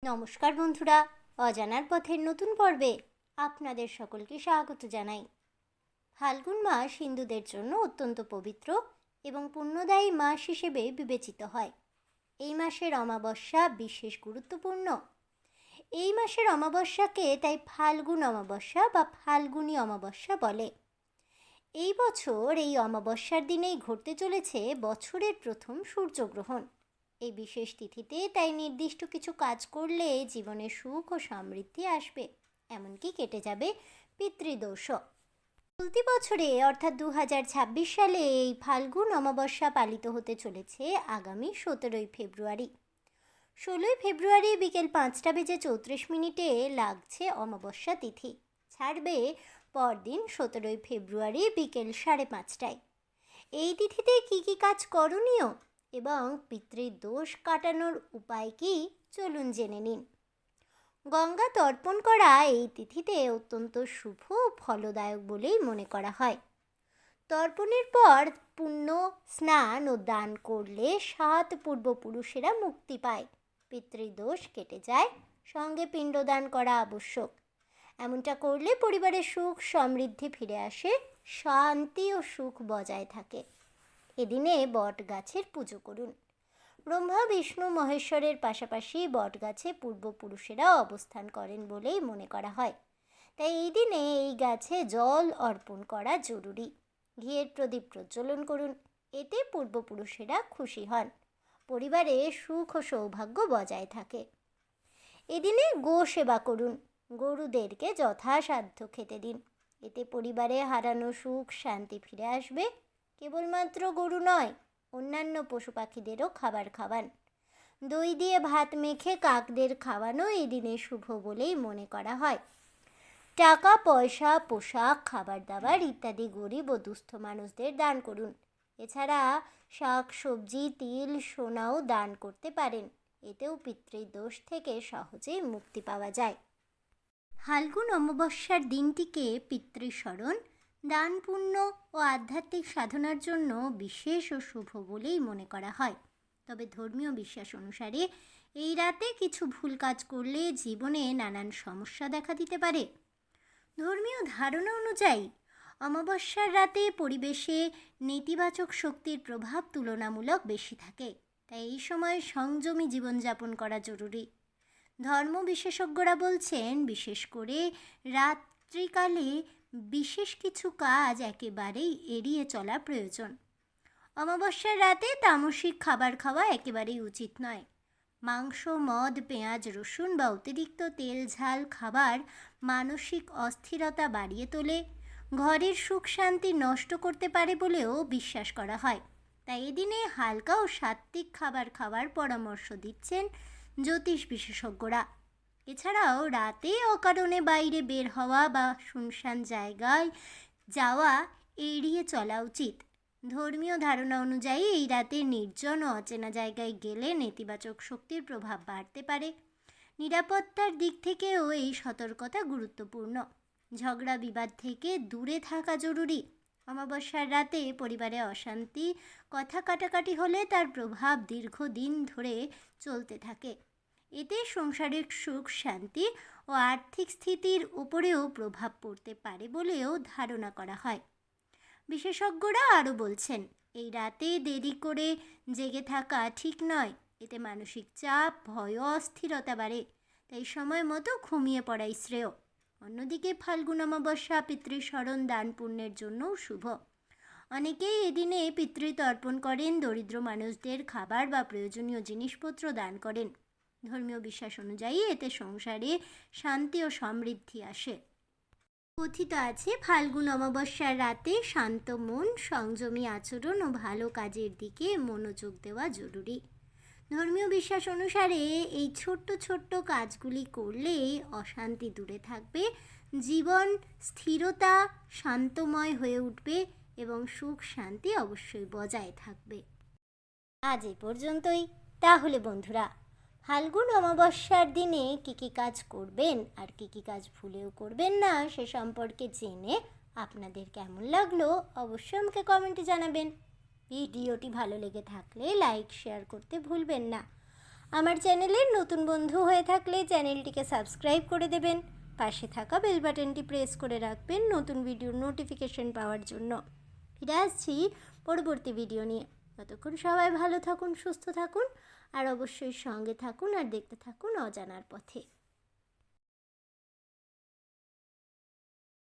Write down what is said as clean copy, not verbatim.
নমস্কার বন্ধুরা, অজানার পথের নতুন পর্বে আপনাদের সকলকে স্বাগত জানাই। ফাল্গুন মাস হিন্দুদের জন্য অত্যন্ত পবিত্র এবং পুণ্যদায়ী মাস হিসেবে বিবেচিত হয়। এই মাসের অমাবস্যা বিশেষ গুরুত্বপূর্ণ। এই মাসের অমাবস্যাকে তাই ফাল্গুন অমাবস্যা বা ফাল্গুনী অমাবস্যা বলে। এই বছর এই অমাবস্যার দিনেই ঘটতে চলেছে বছরের প্রথম সূর্যগ্রহণ। এই বিশেষ তিথিতে তাই নির্দিষ্ট কিছু কাজ করলে জীবনে সুখ ও সমৃদ্ধি আসবে, এমনকি কেটে যাবে পিতৃদোষও। চলতি বছরে অর্থাৎ 2026 সালে এই ফাল্গুন অমাবস্যা পালিত হতে চলেছে আগামী 17ই ফেব্রুয়ারি। 16ই ফেব্রুয়ারি বিকেল 5টা বেজে 34 মিনিটে লাগছে অমাবস্যা তিথি, ছাড়বে পরদিন 17ই ফেব্রুয়ারি বিকেল 5:30টায়। এই তিথিতে কি কি কাজ করণীয় এবং পিতৃদোষ কাটানোর উপায় কি, চলুন জেনে নিন। গঙ্গা তর্পণ করা এই তিথিতে অত্যন্ত শুভ ও ফলদায়ক বলেই মনে করা হয়। তর্পণের পর পুণ্য স্নান ও দান করলে 7 পূর্বপুরুষেরা মুক্তি পায়, পিতৃদোষ কেটে যায়, সঙ্গে পিণ্ডদান করা আবশ্যক। এমনটা করলে পরিবারের সুখ সমৃদ্ধি ফিরে আসে, শান্তি ও সুখ বজায় থাকে। এদিনে বট গাছের পুজো করুন। ব্রহ্মা বিষ্ণু মহেশ্বরের পাশাপাশি বট গাছে পূর্বপুরুষেরা অবস্থান করেন বলেই মনে করা হয়, তাই এই দিনে এই গাছে জল অর্পণ করা জরুরি। ঘিয়ের প্রদীপ প্রজ্বলন করুন, এতে পূর্বপুরুষেরা খুশি হন, পরিবারে সুখ ও সৌভাগ্য বজায় থাকে। এদিনে গো সেবা করুন, গরুদেরকে যথাসাধ্য খেতে দিন, এতে পরিবারে হারানো সুখ শান্তি ফিরে আসবে। কেবলমাত্র গরু নয়, অন্যান্য পশু পাখিদেরও খাবার খাওয়ান। দই দিয়ে ভাত মেখে কাকদের খাওয়ানো এই দিনে শুভ বলেই মনে করা হয়। টাকা পয়সা, পোশাক, খাবার দাবার ইত্যাদি গরিব ও দুস্থ মানুষদের দান করুন। এছাড়া শাক সবজি, তিল, সোনাও দান করতে পারেন, এতেও পিতৃদোষ থেকে সহজেই মুক্তি পাওয়া যায়। ফাল্গুন অমাবস্যার দিনটিকে পিতৃস্মরণ, দান পুণ্য ও আধ্যাত্মিক সাধনার জন্য বিশেষ ও শুভ বলেই মনে করা হয়। তবে ধর্মীয় বিশ্বাস অনুসারে এই রাতে কিছু ভুল কাজ করলে জীবনে নানান সমস্যা দেখা দিতে পারে। ধর্মীয় ধারণা অনুযায়ী অমাবস্যার রাতে পরিবেশে নেতিবাচক শক্তির প্রভাব তুলনামূলক বেশি থাকে, তাই এই সময় সংযমী জীবনযাপন করা জরুরি। ধর্ম বিশেষজ্ঞরা বলছেন, বিশেষ করে রাত্রিকালে বিশেষ কিছু কাজ একেবারেই এড়িয়ে চলা প্রয়োজন। অমাবস্যার রাতে তামসিক খাবার খাওয়া একেবারেই উচিত নয়। মাংস, মদ, পেঁয়াজ, রসুন বা অতিরিক্ত তেল ঝাল খাবার মানসিক অস্থিরতা বাড়িয়ে তোলে, ঘরের সুখ শান্তি নষ্ট করতে পারে বলেও বিশ্বাস করা হয়। তাই এদিনে হালকা ও সাত্ত্বিক খাবার খাওয়ার পরামর্শ দিচ্ছেন জ্যোতিষ বিশেষজ্ঞরা। এছাড়াও রাতে অকারণে বাইরে বের হওয়া বা শুনশান জায়গায় যাওয়া এড়িয়ে চলা উচিত। ধর্মীয় ধারণা অনুযায়ী এই রাতে নির্জন ও অচেনা জায়গায় গেলে নেতিবাচক শক্তির প্রভাব বাড়তে পারে। নিরাপত্তার দিক থেকেও এই সতর্কতা গুরুত্বপূর্ণ। ঝগড়া বিবাদ থেকে দূরে থাকা জরুরি। অমাবস্যার রাতে পরিবারে অশান্তি, কথা কাটাকাটি হলে তার প্রভাব দীর্ঘদিন ধরে চলতে থাকে, এতে সাংসারিক সুখ শান্তি ও আর্থিক স্থিতির উপরেও প্রভাব পড়তে পারে বলেও ধারণা করা হয়। বিশেষজ্ঞরা আরও বলছেন, এই রাতে দেরি করে জেগে থাকা ঠিক নয়, এতে মানসিক চাপ, ভয় ও অস্থিরতা বাড়ে, তাই সময় মতো ঘুমিয়ে পড়াই শ্রেয়। অন্যদিকে ফাল্গুন অমাবস্যা পিতৃস্মরণ, দান পুণ্যের জন্যও শুভ। অনেকেই এদিনে পিতৃতর্পণ করেন, দরিদ্র মানুষদের খাবার বা প্রয়োজনীয় জিনিসপত্র দান করেন। ধর্মীয় বিশ্বাস অনুযায়ী এতে সংসারে শান্তি ও সমৃদ্ধি আসে। কথিত আছে, ফাল্গুন অমাবস্যার রাতে শান্ত মন, সংযমী আচরণ ও ভালো কাজের দিকে মনোযোগ দেওয়া জরুরি। ধর্মীয় বিশ্বাস অনুসারে এই ছোট্ট ছোট্ট কাজগুলি করলে অশান্তি দূরে থাকবে, জীবন স্থিরতা শান্তময় হয়ে উঠবে এবং সুখ শান্তি অবশ্যই বজায় থাকবে। আজ এই পর্যন্তই। তাহলে বন্ধুরা, ফাল্গুন অমাবস্যার দিনে কী কী কাজ করবেন আর কী কী কাজ ভুলেও করবেন না সে সম্পর্কে জেনে আপনাদের কেমন লাগলো অবশ্যই আমাকে কমেন্টে জানাবেন। ভিডিওটি ভালো লেগে থাকলে লাইক শেয়ার করতে ভুলবেন না। আমার চ্যানেলের নতুন বন্ধু হয়ে থাকলে চ্যানেলটিকে সাবস্ক্রাইব করে দেবেন, পাশে থাকা বেল বাটনটি প্রেস করে রাখবেন নতুন ভিডিওর নোটিফিকেশন পাওয়ার জন্য। ফিরে আসছি পরবর্তী ভিডিও নিয়ে। ততক্ষণ সবাই ভালো থাকুন, সুস্থ থাকুন, আর অবশ্যই সঙ্গে থাকুন আর দেখতে থাকুন অজানার পথে।